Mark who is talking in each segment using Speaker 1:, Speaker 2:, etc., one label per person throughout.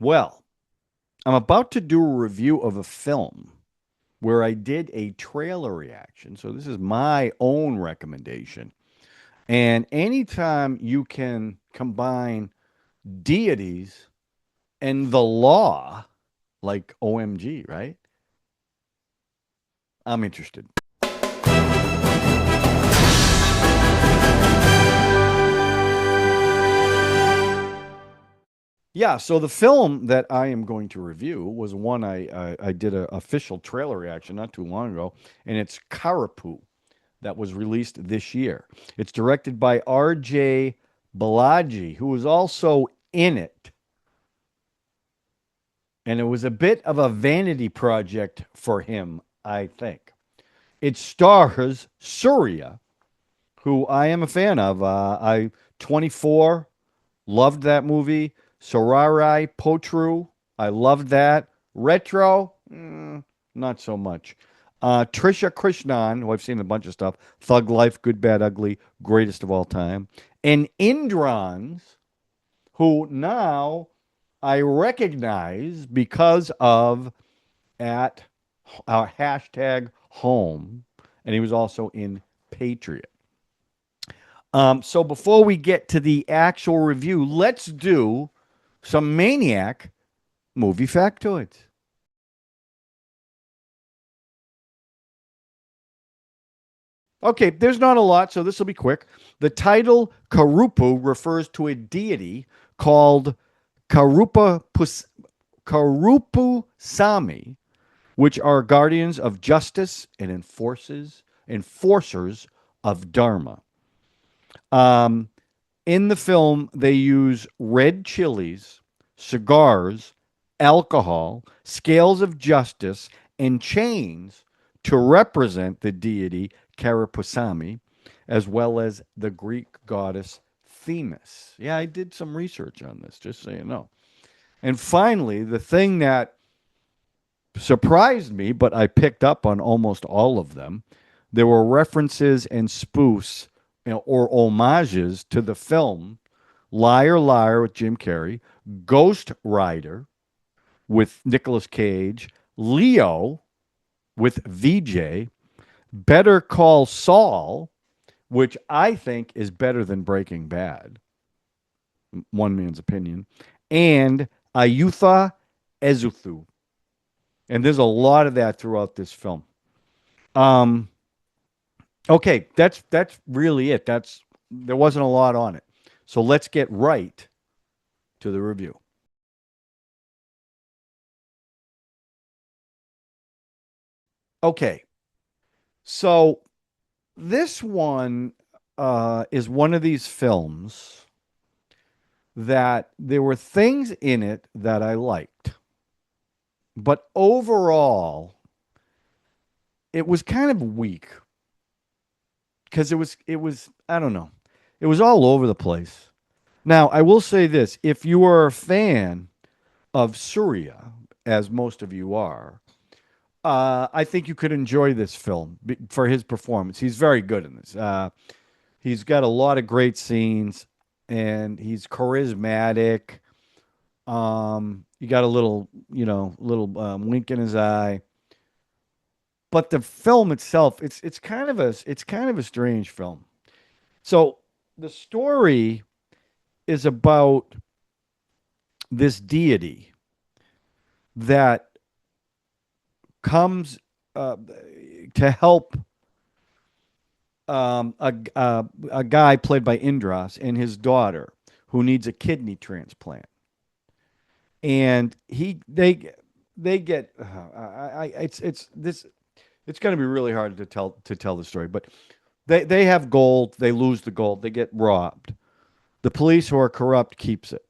Speaker 1: Well, I'm about to do a review of a film where I did a trailer reaction. So this is my own recommendation. And anytime you can combine deities and the law, like OMG, right? I'm interested. Yeah, so the film that I am going to review was one I did an official trailer reaction not too long ago, and it's Karuppu that was released this year. It's directed by RJ Balaji, who was also in it, and it was a bit of a vanity project for him, I think. It stars Suriya, who I am a fan of. I 24 loved that movie. Sorarai Potru, I loved that. Retro, not so much. Trisha Krishnan, who I've seen a bunch of stuff. Thug Life, Good, Bad, Ugly, greatest of all time. And Indrans, who now I recognize because of at our hashtag home, and he was also in Patriot. So before we get to the actual review, let's do some Maniac movie factoids. Okay, there's not a lot, so this will be quick. The title Karuppu refers to a deity called Karuppu Sami, which are guardians of justice and enforcers of Dharma. Um, in the film, they use red chilies, cigars, alcohol, scales of justice, and chains to represent the deity Karapusami, as well as the Greek goddess Themis. Yeah, I did some research on this, just so you know. And finally, the thing that surprised me, but I picked up on almost all of them, there were references and spoofs, or homages to the film Liar Liar with Jim Carrey, Ghost Rider with Nicolas Cage, Leo with VJ, Better Call Saul, which I think is better than Breaking Bad, one man's opinion, and Ayutha Ezuthu. And there's a lot of that throughout this film. Um, okay, that's really it. There wasn't a lot on it. So let's get right to the review. Okay, so this one is one of these films that there were things in it that I liked, but overall, it was kind of weak because it was I don't know, it was all over the place. Now I will say this: if you are a fan of Suriya, as most of you are, I think you could enjoy this film for his performance. He's very good in this. He's got a lot of great scenes, and he's charismatic. You got a little, little wink in his eye. But the film itself, it's kind of a strange film. So the story is about this deity that comes to help a guy played by Indras and his daughter who needs a kidney transplant, and they get it's this it's going to be really hard to tell the story, but they have gold, they lose the gold, they get robbed. The police who are corrupt keeps it.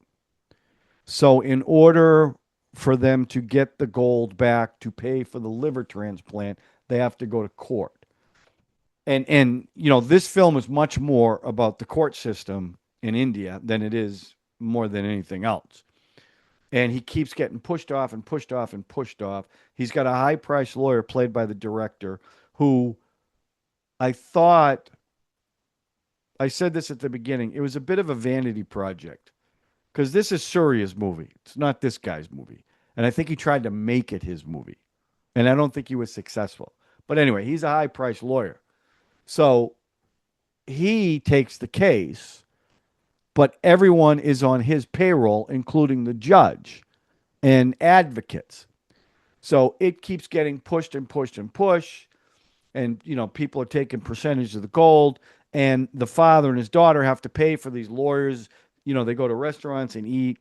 Speaker 1: So in order for them to get the gold back to pay for the liver transplant, they have to go to court. And this film is much more about the court system in India than it is more than anything else. And he keeps getting pushed off and pushed off and pushed off. He's got a high priced lawyer played by the director who I thought I said this at the beginning. It was a bit of a vanity project. because this is Suriya's movie. It's not this guy's movie. And I think he tried to make it his movie. And I don't think he was successful. But anyway, he's a high priced lawyer. So he takes the case, but everyone is on his payroll, including the judge and advocates. So it keeps getting pushed and pushed and pushed. And, people are taking percentage of the gold. And the father and his daughter have to pay for these lawyers. They go to restaurants and eat.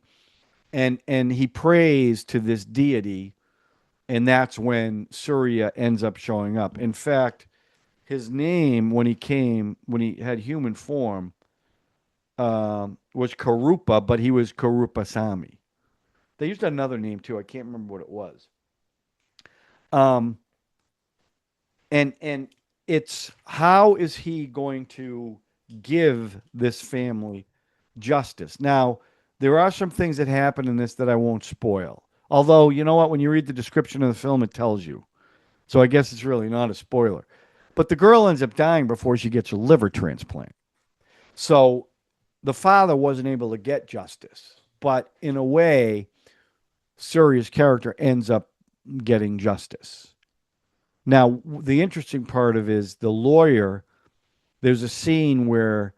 Speaker 1: And he prays to this deity. And that's when Suriya ends up showing up. In fact, his name, when he had human form, was Karuppa, but he was Karupasamy. They used another name too. I can't remember what it was. And it's, how is he going to give this family justice? Now, there are some things that happen in this that I won't spoil. Although, you know what? When you read the description of the film, it tells you. So I guess it's really not a spoiler. But the girl ends up dying before she gets a liver transplant. So the father wasn't able to get justice. But in a way, Suriya's character ends up getting justice. Now, the interesting part of it is the lawyer, there's a scene where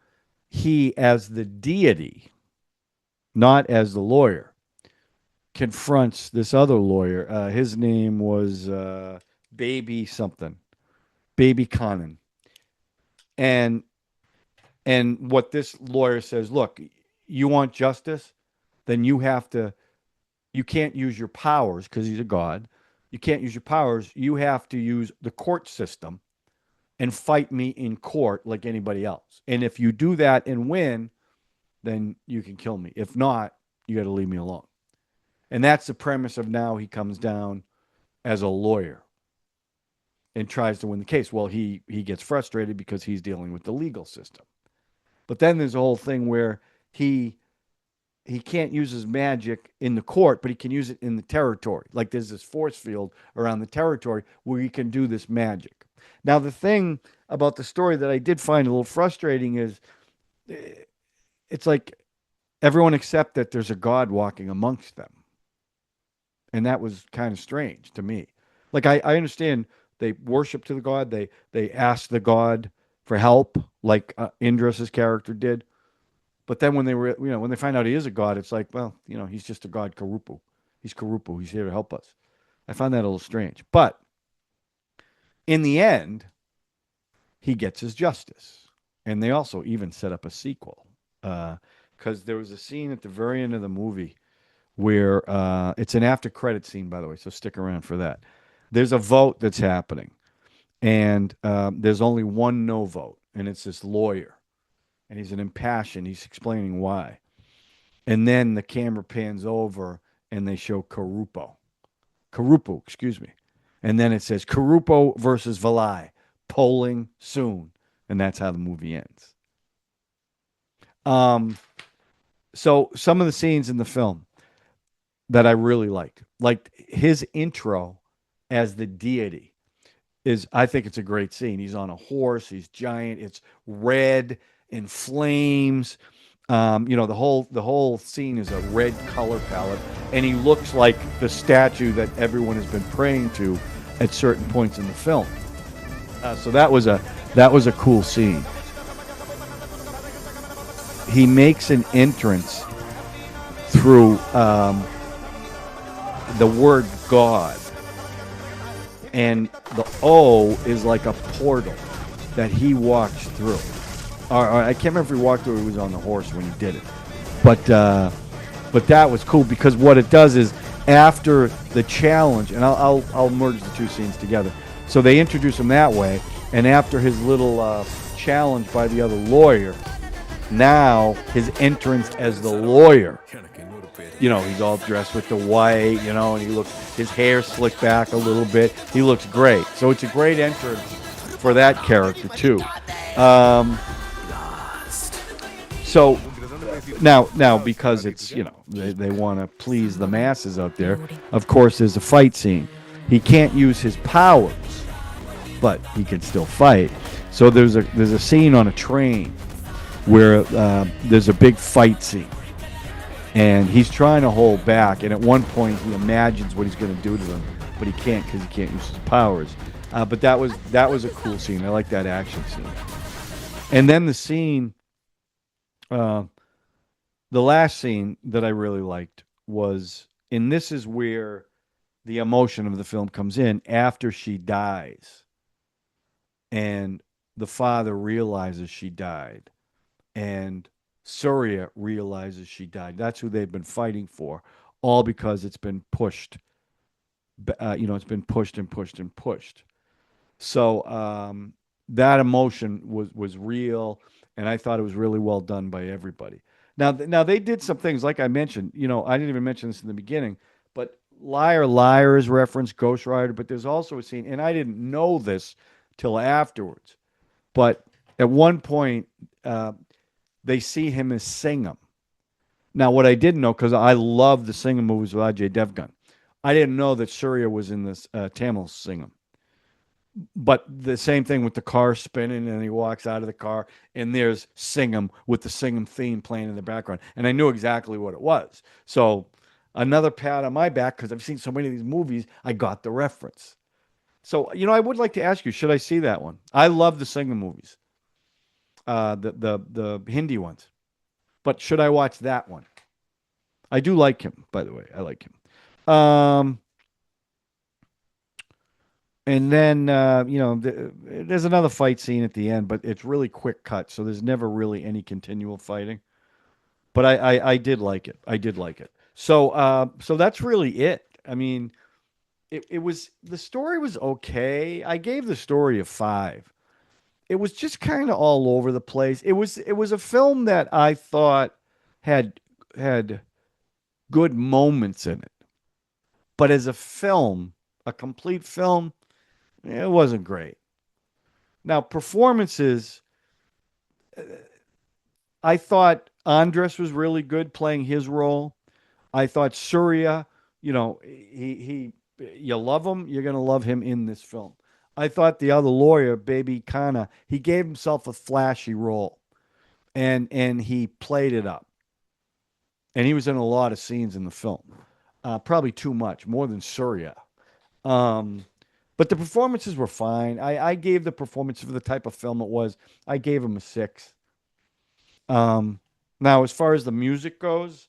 Speaker 1: he, as the deity, not as the lawyer, confronts this other lawyer. His name was Baby something. Baby Conan. And what this lawyer says, look, you want justice? Then you can't use your powers because he's a god. You can't use your powers. You have to use the court system and fight me in court like anybody else. And if you do that and win, then you can kill me. If not, you got to leave me alone. And that's the premise of now he comes down as a lawyer and tries to win the case. Well, he gets frustrated because he's dealing with the legal system. But then there's a whole thing where he can't use his magic in the court, but he can use it in the territory. Like there's this force field around the territory where he can do this magic. Now, the thing about the story that I did find a little frustrating is it's like everyone accept that there's a God walking amongst them. And that was kind of strange to me. Like I understand they worship to the God. They ask the God for help, like Indrans' character did. But then when they find out he is a god, it's like, well, he's just a god, Karuppu. He's Karuppu. He's here to help us. I find that a little strange. But in the end, he gets his justice. And they also even set up a sequel. Because there was a scene at the very end of the movie where it's an after credit scene, by the way, so stick around for that. There's a vote that's happening. And there's only one no vote. And it's this lawyer. And he's an impassioned. He's explaining why. And then the camera pans over and they show Karuppu, excuse me. And then it says Karuppu versus Valai, polling soon. And that's how the movie ends. So some of the scenes in the film that I really liked, like his intro as the deity I think it's a great scene. He's on a horse. He's giant. It's red in flames. The whole scene is a red color palette, and he looks like the statue that everyone has been praying to at certain points in the film. So that was a cool scene. He makes an entrance through the word God, and the O is like a portal that he walks through. I can't remember if he walked through or he was on the horse when he did it. But that was cool because what it does is after the challenge, and I'll merge the two scenes together. So they introduce him that way, and after his little challenge by the other lawyer, now his entrance as the lawyer, he's all dressed with the white, and his hair slicked back a little bit. He looks great. So it's a great entrance for that character too. So now because it's, they want to please the masses out there, of course there's a fight scene. He can't use his powers, but he can still fight. So there's a scene on a train where there's a big fight scene. and he's trying to hold back. And at one point, he imagines what he's going to do to them, but he can't because he can't use his powers. But that was a cool scene. I like that action scene. And then the scene, the last scene that I really liked was, and this is where the emotion of the film comes in after she dies, and the father realizes she died, and Suriya realizes she died. That's who they've been fighting for, all because it's been pushed. It's been pushed and pushed and pushed. So that emotion was real, and I thought it was really well done by everybody. Now they did some things like I mentioned. I didn't even mention this in the beginning, but Liar Liar is referenced Ghost Rider, but there's also a scene, and I didn't know this till afterwards, but at one point they see him as Singham. Now, what I didn't know, because I love the Singham movies with Ajay Devgan, I didn't know that Suriya was in this Tamil Singham. But the same thing with the car spinning, and he walks out of the car, and there's Singham with the Singham theme playing in the background. And I knew exactly what it was. So another pat on my back, because I've seen so many of these movies, I got the reference. So, I would like to ask you, should I see that one? I love the Singham movies, the Hindi ones. But should I watch that one? I do like him, by the way. I like him. And then, there's another fight scene at the end, but it's really quick cut, so there's never really any continual fighting. But I did like it. I did like it. So that's really it. I mean, it was, the story was okay. I gave the story a 5. It was just kind of all over the place. It was a film that I thought had good moments in it, but as a film, a complete film, it wasn't great. Now, performances, I thought Andres was really good playing his role. I thought Suriya, he you love him, you're gonna love him in this film. I thought the other lawyer, Baby Kana, he gave himself a flashy role, and he played it up. And he was in a lot of scenes in the film, probably too much, more than Suriya. Um, but the performances were fine. I gave the performance for the type of film it was. I gave him a 6. Um, Now, as far as the music goes,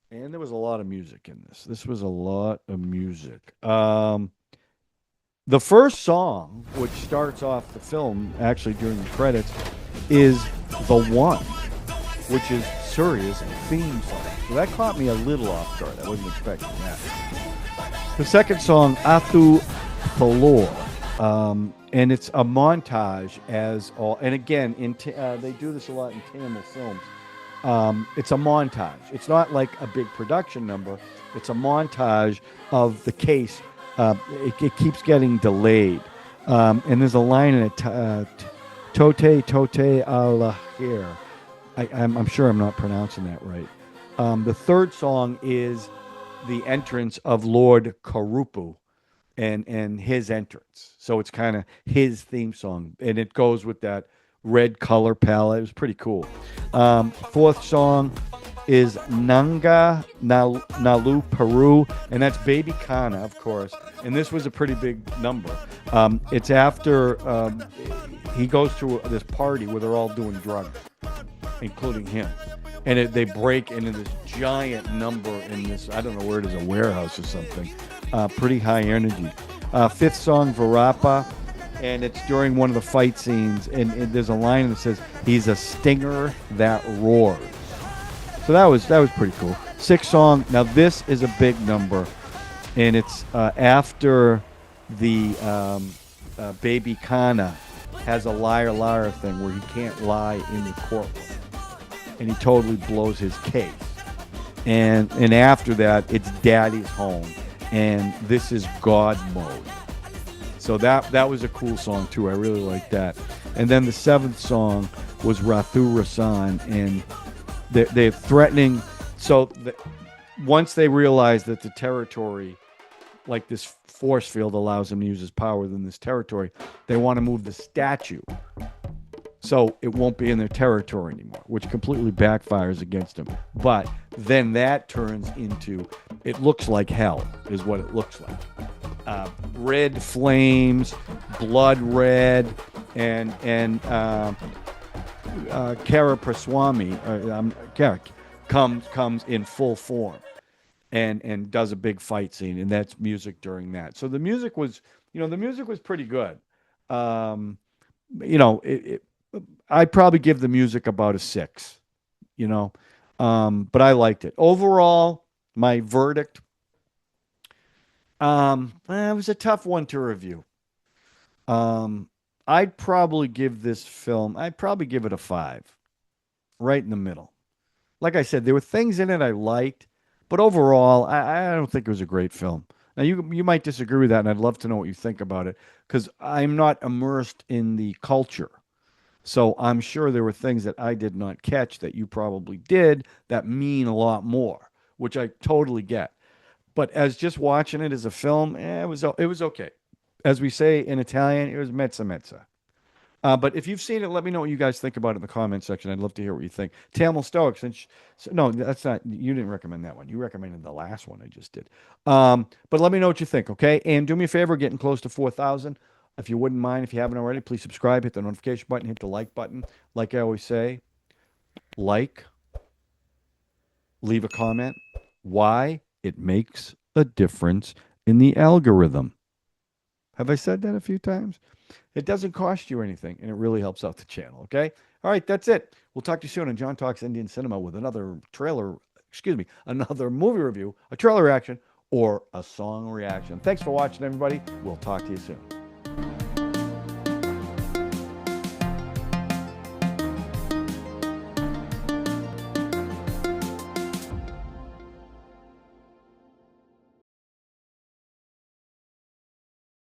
Speaker 1: and there was a lot of music in this. This was a lot of music. The first song, which starts off the film, actually during the credits, is The One, which is Suriya's theme song. So that caught me a little off guard. I wasn't expecting that. The second song, Atu Thalor, and it's a montage and again, they do this a lot in Tamil films. It's a montage. It's not like a big production number. It's a montage of the case. It keeps getting delayed. And there's a line in it, Tote Alahir. I'm sure I'm not pronouncing that right. The third song is the entrance of Lord Karuppu and his entrance. So it's kind of his theme song. And it goes with that red color palette. It was pretty cool. Fourth song is Nanga Nalu Peru, and that's Baby Kana, of course. And this was a pretty big number. It's after he goes to this party where they're all doing drugs, including him. And they break into this giant number in this, I don't know where it is, a warehouse or something. Pretty high energy. Fifth song, Varappa. And it's during one of the fight scenes, and there's a line that says, "He's a stinger that roars." So that was pretty cool. Sixth song. Now this is a big number, and it's after the Baby Kana has a liar liar thing where he can't lie in the courtroom, and he totally blows his case. And after that, it's Daddy's home, and this is God mode. So that was a cool song too. I really liked that. And then the seventh song was Rathu Rasan, and they're threatening. So once they realize that the territory, like this force field, allows him to use his power within this territory, they want to move the statue So it won't be in their territory anymore, which completely backfires against them. But then that turns into, it looks like hell, is what it looks like. Red flames, blood red, and Kara Praswamy, comes in full form and does a big fight scene, and that's music during that. So the music was, the music was pretty good. Um, I'd probably give the music about a six, you know, but I liked it overall. My verdict, it was a tough one to review. Um, I'd probably give it a five, right in the middle. Like I said, there were things in it I liked, but overall, I don't think it was a great film. Now you might disagree with that, and I'd love to know what you think about it because I'm not immersed in the culture. So I'm sure there were things that I did not catch that you probably did that mean a lot more, which I totally get. But as just watching it as a film, it was okay. As we say in Italian, it was mezza mezza. But if you've seen it, let me know what you guys think about it in the comment section. I'd love to hear what you think. Tamil Stoic, no, that's not, you didn't recommend that one. You recommended the last one I just did. But let me know what you think, okay? And do me a favor, getting close to 4,000. If you wouldn't mind, if you haven't already, please subscribe, hit the notification button, hit the like button. Like I always say, like, leave a comment. Why? It makes a difference in the algorithm. Have I said that a few times? It doesn't cost you anything, and it really helps out the channel, okay? All right, that's it. We'll talk to you soon on John Talks Indian Cinema with another movie review, a trailer reaction, or a song reaction. Thanks for watching, everybody. We'll talk to you soon.